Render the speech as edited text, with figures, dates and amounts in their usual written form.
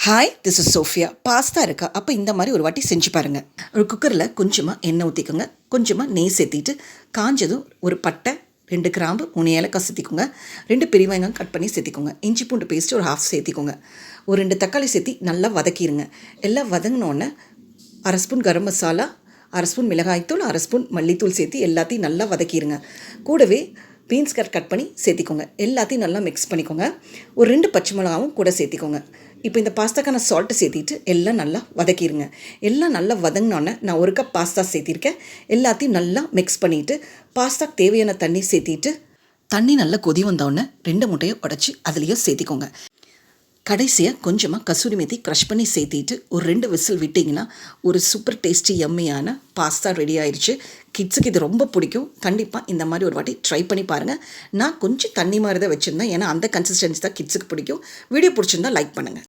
Hi, this is Sophia. Pasta இருக்கா? அப்போ இந்த மாதிரி ஒரு வாட்டி செஞ்சு பாருங்கள். ஒரு குக்கரில் கொஞ்சமாக எண்ணெய் ஊற்றிக்கோங்க, கொஞ்சமாக நெய் சேர்த்திட்டு காஞ்சதும் ஒரு பட்டை, 2 கிராம்பு, 3 ஏலக்காய் சேர்த்திக்கோங்க, 2 பெரிய வெங்காயம் கட் பண்ணி சேர்த்திக்கோங்க, இஞ்சி பூண்டு பேஸ்ட்டு ஒரு 1/2 சேர்த்திக்கோங்க, ஒரு 2 தக்காளி சேர்த்தி நல்லா வதக்கிடுங்க. எல்லாம் வதங்கினோடனே 1/2 ஸ்பூன் கரம் மசாலா, 1/2 ஸ்பூன் மிளகாய்த்தூள், 1/2 ஸ்பூன் மல்லித்தூள் சேர்த்தி எல்லாத்தையும் நல்லா வதக்கிடுங்க. கூடவே பீன்ஸ் கட் பண்ணி சேர்த்திக்கோங்க. எல்லாத்தையும் நல்லா மிக்ஸ் பண்ணிக்கோங்க. ஒரு 2 பச்சை மிளகாவும் கூட சேர்த்திக்கோங்க. இப்போ இந்த பாஸ்தாக்கான சால்ட்டு சேர்த்திட்டு எல்லாம் நல்லா வதக்கிடுங்க. எல்லாம் நல்லா வதங்கினோன்னே நான் 1 கப் பாஸ்தா சேர்த்திருக்கேன். எல்லாத்தையும் நல்லா மிக்ஸ் பண்ணிவிட்டு பாஸ்தாக்கு தேவையான தண்ணி சேர்த்திட்டு தண்ணி நல்லா கொதி வந்தோடனே 2 முட்டையை உடச்சி அதுலேயும் சேர்த்திக்கோங்க. கடைசியாக கொஞ்சமாக கசூரி மேத்தி க்ரஷ் பண்ணி சேர்த்திட்டு ஒரு 2 விசில் விட்டிங்கன்னா ஒரு சூப்பர் டேஸ்டி யம்மியான பாஸ்தா ரெடி ஆயிடுச்சு. கிட்ஸுக்கு இது ரொம்ப பிடிக்கும். கண்டிப்பாக இந்த மாதிரி ஒரு வாட்டி ட்ரை பண்ணி பாருங்கள். நான் கொஞ்சம் தண்ணி மாதிரி தான் வச்சுருந்தேன், ஏன்னா அந்த கன்சிஸ்டன்சி தான் கிட்ஸுக்கு பிடிக்கும். வீடியோ பிடிச்சிருந்தா லைக் பண்ணுங்கள்.